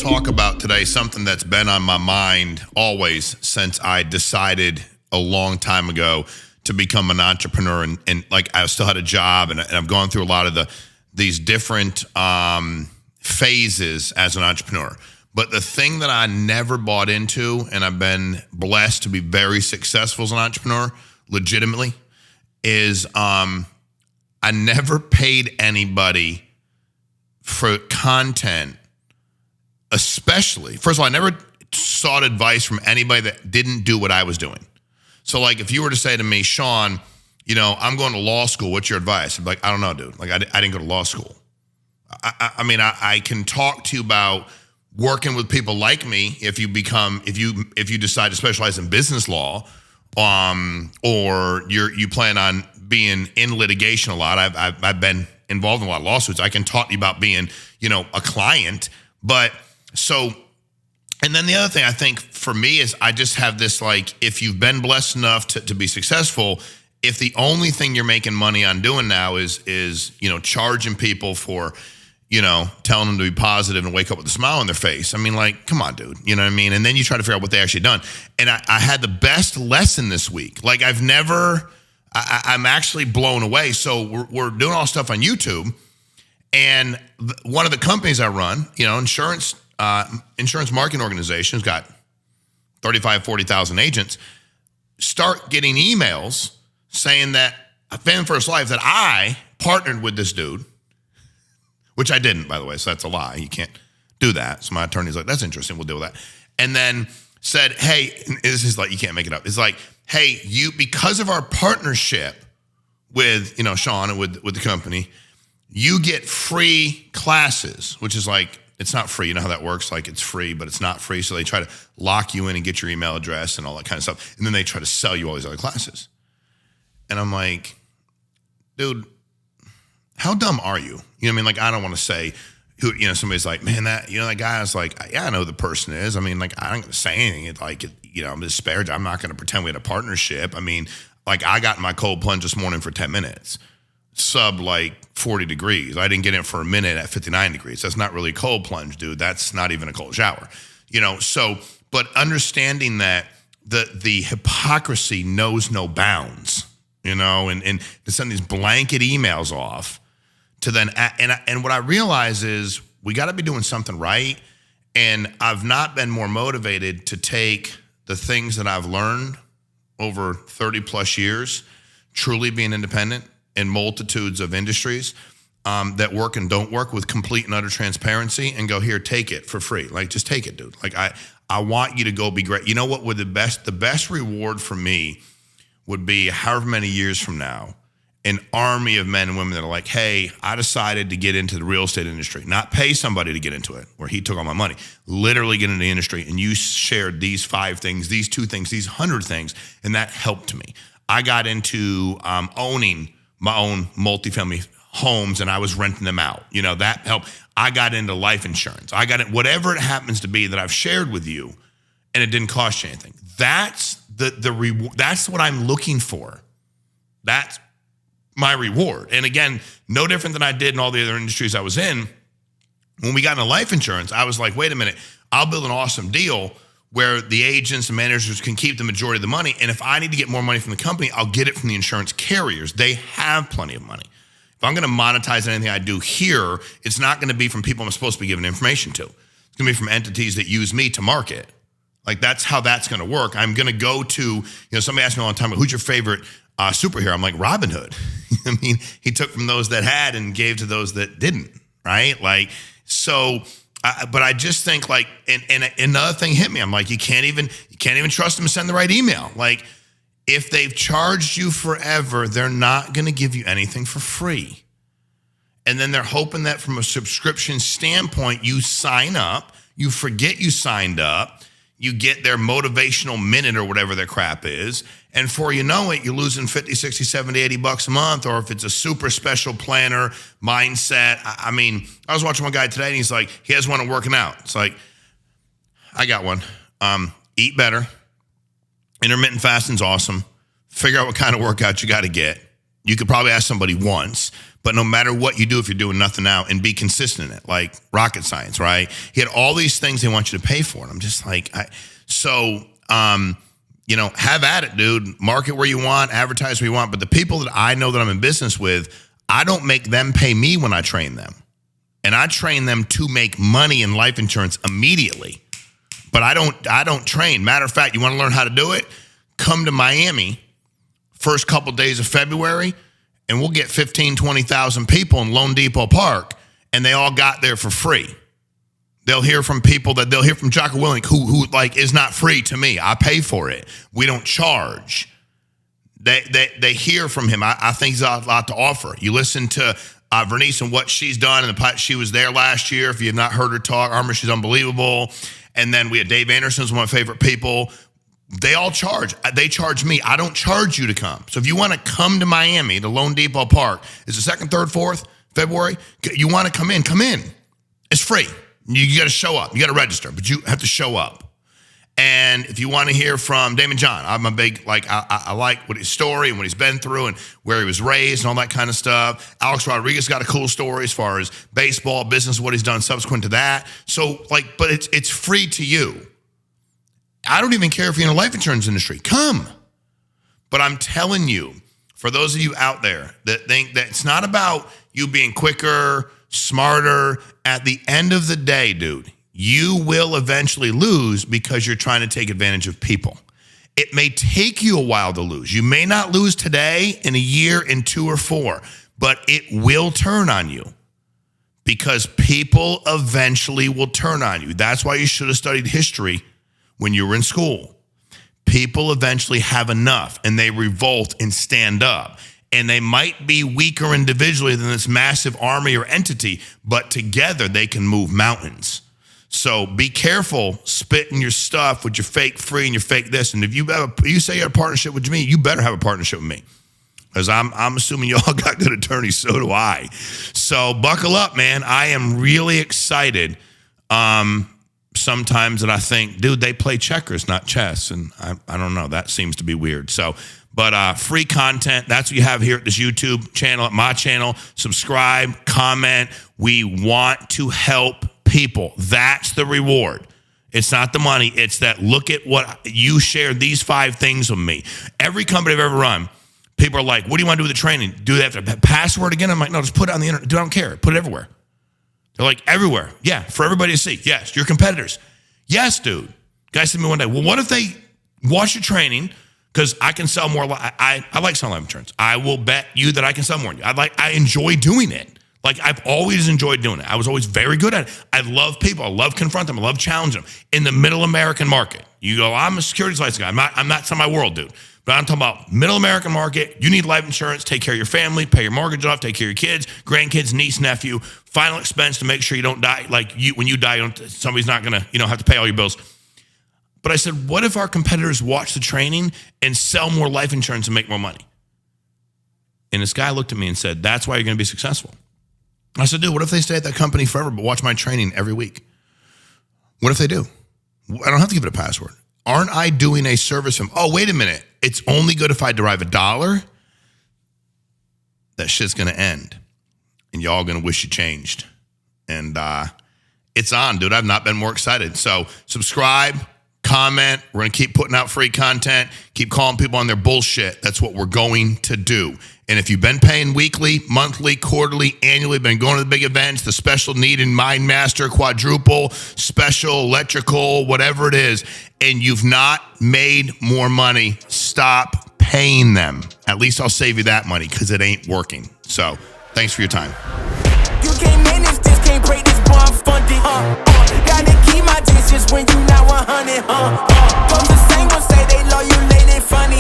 talk about today something that's been on my mind always since I decided a long time ago to become an entrepreneur. And like I still had a job and I've gone through a lot of these different phases as an entrepreneur. But the thing that I never bought into, and I've been blessed to be very successful as an entrepreneur, legitimately, is I never paid anybody for content, especially. First of all, I never sought advice from anybody that didn't do what I was doing. So like if you were to say to me, Shawn, you know, I'm going to law school, what's your advice? I'd be like, I don't know, dude. Like I didn't go to law school. I mean, I can talk to you about working with people like me if you decide to specialize in business law, or you plan on being in litigation a lot. I've been involved in a lot of lawsuits. I can talk to you about being, you know, a client. But so, and then the other thing I think for me is I just have this, like, if you've been blessed enough to be successful, if the only thing you're making money on doing now is, you know, charging people for, you know, telling them to be positive and wake up with a smile on their face. I mean, like, come on, dude. You know what I mean? And then you try to figure out what they actually done. And I had the best lesson this week. Like I'm actually blown away. So we're doing all stuff on YouTube. And one of the companies I run, you know, insurance marketing organizations, got 35, 40,000 agents, start getting emails saying that Fan First Life, that I partnered with this dude, which I didn't, by the way, so that's a lie. You can't do that. So my attorney's like, that's interesting, we'll deal with that. And then said, hey, this is like, you can't make it up. It's like, hey, because of our partnership with, you know, Shawn and with the company, you get free classes, which is like, it's not free. You know how that works? Like it's free, but it's not free. So they try to lock you in and get your email address and all that kind of stuff. And then they try to sell you all these other classes. And I'm like, dude, how dumb are you? You know what I mean? Like, I don't want to say who, you know, somebody's like, man, that guy is like, yeah, I know who the person is. I mean, like, I don't going to say anything. It's like, you know, I'm disparaging. I'm not going to pretend we had a partnership. I mean, like, I got in my cold plunge this morning for 10 minutes, sub like 40 degrees. I didn't get in for a minute at 59 degrees. That's not really a cold plunge, dude. That's not even a cold shower, you know? So, but understanding that the hypocrisy knows no bounds, you know, and to send these blanket emails off, to then, and what I realize is we got to be doing something right. And I've not been more motivated to take the things that I've learned over 30 plus years, truly being independent in multitudes of industries that work and don't work, with complete and utter transparency, and go, here, take it for free. Like, just take it, dude. Like, I want you to go be great. You know what would the best reward for me would be, however many years from now, an army of men and women that are like, hey, I decided to get into the real estate industry, not pay somebody to get into it, where he took all my money, literally get into the industry, and you shared these 5 things, these 2 things, these 100 things, and that helped me. I got into owning my own multifamily homes, and I was renting them out. You know, that helped. I got into life insurance. I got it, whatever it happens to be that I've shared with you, and it didn't cost you anything. That's the reward. That's what I'm looking for. That's my reward. And again, no different than I did in all the other industries I was in. When we got into life insurance, I was like, wait a minute, I'll build an awesome deal where the agents and managers can keep the majority of the money. And if I need to get more money from the company, I'll get it from the insurance carriers. They have plenty of money. If I'm going to monetize anything I do here, it's not going to be from people I'm supposed to be giving information to. It's going to be from entities that use me to market. Like, that's how that's going to work. I'm going to go to, you know, somebody asked me all the time, who's your favorite superhero? I'm like, Robin Hood. I mean, he took from those that had and gave to those that didn't, right? Like, so, but I just think, like, and another thing hit me. I'm like, you can't even trust them to send the right email. Like, if they've charged you forever, they're not going to give you anything for free. And then they're hoping that from a subscription standpoint, you sign up, you forget you signed up, you get their motivational minute or whatever their crap is, and before you know it, you're losing 50, 60, 70, 80 bucks a month. Or if it's a super special planner mindset. I mean, I was watching one guy today, and he's like, he has one on working out. It's like, I got one. Eat better. Intermittent fasting's awesome. Figure out what kind of workout you got to get. You could probably ask somebody once, but no matter what you do, if you're doing nothing now, and be consistent in it, like rocket science, right? He had all these things they want you to pay for. And I'm just like, have at it, dude. Market where you want, advertise where you want. But the people that I know that I'm in business with, I don't make them pay me when I train them. And I train them to make money in life insurance immediately. But I don't train. Matter of fact, you want to learn how to do it? Come to Miami first couple days of February, and we'll get 15, 20,000 people in Lone Depot Park, and they all got there for free. They'll hear from people they'll hear from Jocko Willink, who like is not free to me. I pay for it. We don't charge. They hear from him. I think he's got a lot to offer. You listen to Vernice and what she's done, and she was there last year. If you have not heard her talk, Armor, she's unbelievable. And then we had Dave Anderson's one of my favorite people. They all charge. They charge me. I don't charge you to come. So if you want to come to Miami, to Lone Depot Park, is the 2nd, 3rd, 4th February? You want to come in? Come in. It's free. You got to show up. You got to register, but you have to show up. And if you want to hear from Damon John, I'm a big, I like what his story and what he's been through and where he was raised and all that kind of stuff. Alex Rodriguez got a cool story as far as baseball, business, what he's done subsequent to that. So but it's free to you. I don't even care if you're in the life insurance industry. Come. But I'm telling you, for those of you out there that think that it's not about you being quicker, smarter, at the end of the day, dude, you will eventually lose because you're trying to take advantage of people. It may take you a while to lose. You may not lose today, in a year, in 2 or 4, but it will turn on you because people eventually will turn on you. That's why you should have studied history when you were in school. People eventually have enough and they revolt and stand up. And they might be weaker individually than this massive army or entity, but together they can move mountains. So be careful spitting your stuff with your fake free and your fake this. And if you say you have a partnership with me, you better have a partnership with me. Because I'm assuming y'all got good attorneys, so do I. So buckle up, man. I am really excited. Sometimes that I think, dude, they play checkers, not chess. And I don't know. That seems to be weird. So, but free content, that's what you have here at this YouTube channel, at my channel. Subscribe, comment. We want to help people. That's the reward. It's not the money. It's that look at what you shared these 5 things with me. Every company I've ever run, people are like, what do you want to do with the training? Do they have to password again? I'm like, no, just put it on the internet. Dude, I don't care. Put it everywhere. They're like, everywhere. Yeah, for everybody to see. Yes, your competitors. Yes, dude. Guy said to me one day, well, what if they watch your training? Because I can sell more. I like selling life insurance. I will bet you that I can sell more than you. I enjoy doing it. Like, I've always enjoyed doing it. I was always very good at it. I love people. I love confront them. I love challenge them. In the middle American market, you go, I'm a securities license guy. I'm not some of my world, dude. But I'm talking about middle American market. You need life insurance, take care of your family, pay your mortgage off, take care of your kids, grandkids, niece, nephew, final expense to make sure you don't die. Like when you die, somebody's not going to have to pay all your bills. But I said, what if our competitors watch the training and sell more life insurance and make more money? And this guy looked at me and said, that's why you're going to be successful. I said, dude, what if they stay at that company forever but watch my training every week? What if they do? I don't have to give it a password. Aren't I doing a service from, oh, wait a minute. It's only good if I derive $1? That shit's going to end. And y'all going to wish you changed. And it's on, dude. I've not been more excited. So subscribe, comment. We're going to keep putting out free content. Keep calling people on their bullshit. That's what we're going to do. And if you've been paying weekly, monthly, quarterly, annually, been going to the big events, the special need in Mind Master, quadruple, special, electrical, whatever it is, and you've not made more money, stop paying them. At least I'll save you that money because it ain't working. So thanks for your time. You can't manage this, can't break this bond funded. Gotta keep my distance when you not 100. Cause the same will say they love you, lady funny.